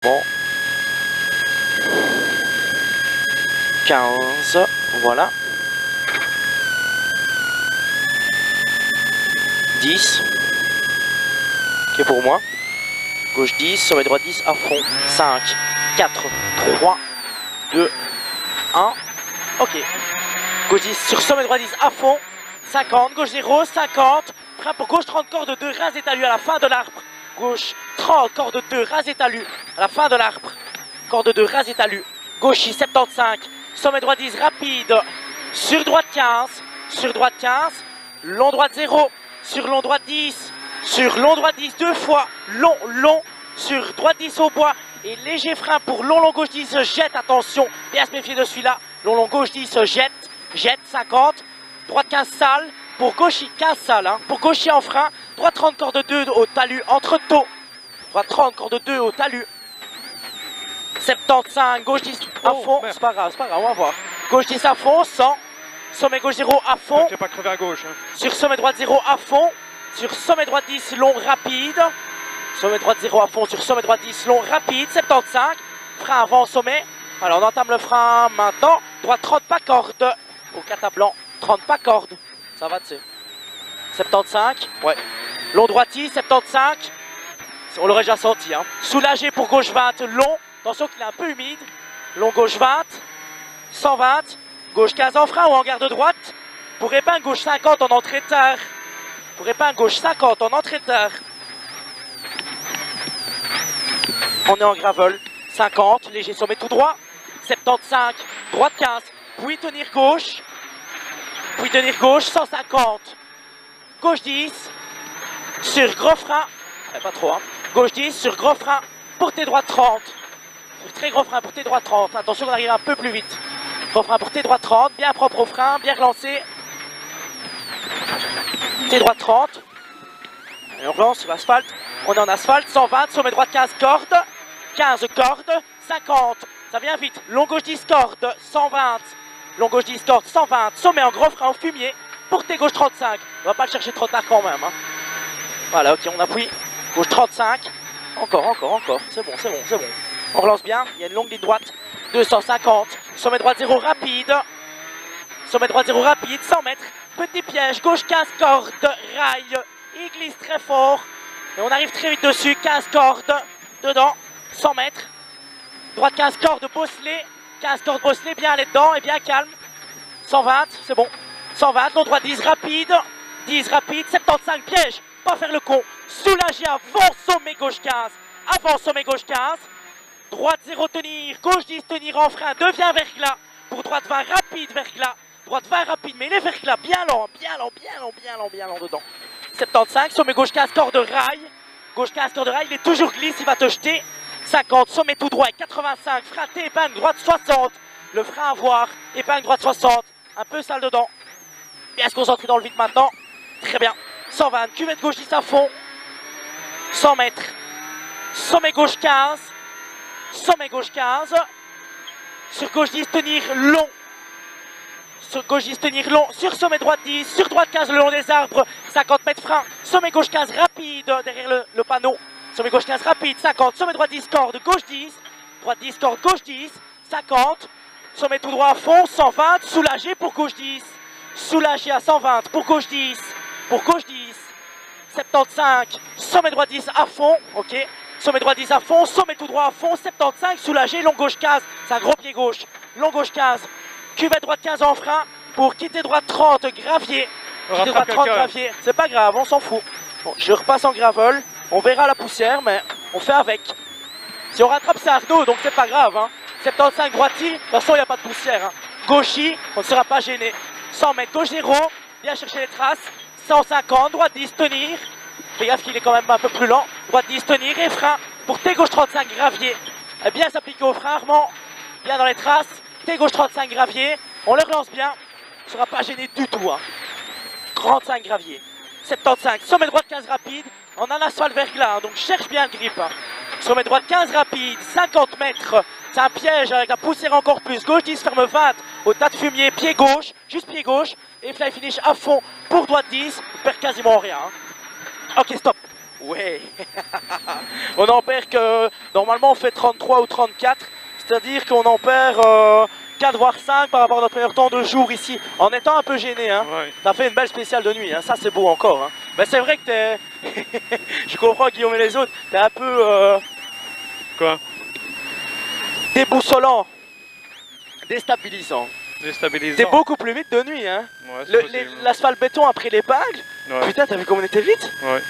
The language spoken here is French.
Bon. 15, voilà. 10. Ok pour moi. Gauche 10, sommet droit 10 à fond. 5, 4, 3, 2, 1. Ok. Gauche 10 sur sommet droit 10 à fond. 50, gauche 0, 50. Frein pour gauche 30, corde 2, ras et talus à la fin de l'arbre. Gauche 30, corde 2, ras et talus à la fin de l'arbre. Corde 2, ras et talus. Gauche 75. Sommet droit 10, rapide. Sur droite 15. Sur droite 15. Long droite 0. Sur long droite 10. Sur long droite 10 deux fois. Long, long. Sur droite 10 au bois. Et léger frein pour long, long gauche 10. Jette, attention. Bien se méfier de celui-là. Long, long gauche 10. Jette. Jette 50. Droite 15 sale. Pour gauche 15 sale. Hein. Pour gauche en frein. Droite 30 corde 2 au talus. Entre taux. Droite 30 corde 2 au talus. 75, gauche 10 à fond, c'est pas grave, on va voir. Gauche 10 à fond, 100. Sommet gauche 0 à fond. J'ai pas crevé à gauche. Hein. Sur sommet droite 0 à fond. Sur sommet droite 10 long rapide. Sommet droite 0 à fond. Sur sommet droite 10 long rapide. 75. Frein avant sommet. Alors on entame le frein maintenant. Droite 30 pas corde. Au catablanc. 30 pas corde. Ça va, tu sais. 75. Ouais. Long droite 10, 75. On l'aurait déjà senti. Hein. Soulagé pour gauche 20. Long. Attention qu'il est un peu humide. Long gauche 20, 120, gauche 15 en frein ou en garde droite. Pour épingle gauche 50 en entrée de terre. Pour épingle gauche 50 en entrée de terre. On est en gravel. 50, léger sommet tout droit. 75, droite 15. Puis tenir gauche. Puis tenir gauche, 150. Gauche 10. Sur gros frein. Pas trop, hein. Gauche 10 sur gros frein. Portée droite 30. Très gros frein pour tes droits 30, attention on arrive un peu plus vite. Gros frein pour tes droits 30, bien propre au frein, bien relancé. Tes droits 30. Et on relance sur l'asphalte. On est en asphalte, 120, sommet droite 15 cordes. 15 cordes, 50. Ça vient vite. Long gauche 10 cordes, 120. Long gauche 10 cordes, 120. Sommet en gros frein au fumier. Pour tes gauche 35. On va pas le chercher trop tard quand même. Hein. Voilà, ok, on appuie. Gauche 35. Encore. C'est bon. On relance bien, il y a une longue ligne droite, 250, sommet droite 0 rapide, sommet droite 0 rapide, 100 mètres, petit piège, gauche 15 cordes, rail, il glisse très fort, et on arrive très vite dessus, 15 cordes, dedans, 100 mètres, droite 15 cordes, bosselé, 15 cordes bosselé, bien aller dedans, et bien calme, 120, c'est bon, 120, long droite 10 rapide, 75 piège, pas faire le con, soulagé avant sommet gauche 15, avant sommet gauche 15, droite 0 tenir, gauche 10 tenir en frein, devient verglas. Pour droite 20 rapide verglas. Droite 20 rapide, mais il est verglas, bien lent dedans. 75, sommet gauche 15 corde rail. Gauche 15 corde rail, il est toujours glisse, il va te jeter. 50, sommet tout droit, 85, frein T, épingle droite 60. Le frein à voir, épingle droite 60. Un peu sale dedans. Bien se concentrer dans le vide maintenant. Très bien. 120, cuvette gauche 10 à fond. 100 mètres. Sommet gauche 15. Sommet gauche 15, sur gauche 10 tenir long, sur gauche 10 tenir long, sur sommet droite 10, sur droite 15 le long des arbres, 50 mètres frein, sommet gauche 15 rapide derrière le panneau, sommet gauche 15 rapide, 50, sommet droite 10 corde, gauche 10, droite 10 corde, gauche 10, 50, sommet tout droit à fond, 120, soulagé pour gauche 10, soulagé à 120 pour gauche 10, 75, sommet droite 10 à fond, ok. Sommet droit 10 à fond, sommet tout droit à fond, 75, soulagé, long gauche 15, c'est un gros pied gauche, long gauche 15, cuvette droite 15 en frein, pour quitter droite 30, gravier, quitter droite 30, gravier, c'est pas grave, on s'en fout. Bon, je repasse en gravel, on verra la poussière, mais on fait avec. Si on rattrape, c'est Arnaud, donc c'est pas grave. Hein. 75 droiti, de toute façon, il n'y a pas de poussière. Hein. Gauchi, on ne sera pas gêné. 100 mètres, gauche 0, bien chercher les traces, 150, droite 10, tenir. Fais gaffe qu'il est quand même un peu plus lent. Droite 10, tenir et frein pour T gauche 35 gravier. Bien s'appliquer au frein, Armand. Bien dans les traces. T gauche 35 gravier. On le relance bien. On ne sera pas gêné du tout. Hein. 35 gravier. 75. Sommet droite 15 rapide. On a un asphalte verglas. Hein, donc cherche bien le grip. Hein. Sommet droite 15 rapide. 50 mètres. C'est un piège avec la poussière encore plus. Gauche 10, ferme 20. Au tas de fumier. Pied gauche. Juste pied gauche. Et fly finish à fond pour droite 10. On perd quasiment rien. Hein. Ok, stop. Ouais. On en perd que... Normalement, on fait 33 ou 34. C'est-à-dire qu'on en perd 4 voire 5 par rapport à notre meilleur temps de jour ici. En étant un peu gêné. Hein. Ouais. T'as fait une belle spéciale de nuit. Hein. Ça, c'est beau encore. Hein. Mais c'est vrai que t'es... Je comprends Guillaume et les autres. T'es un peu... Quoi? Déboussolant. Déstabilisant. Déstabilisant. T'es beaucoup plus vite de nuit. Hein. Ouais, c'est possible. L'asphalte béton après l'épingle. Ouais. Putain, t'as vu comment on était vite? Ouais.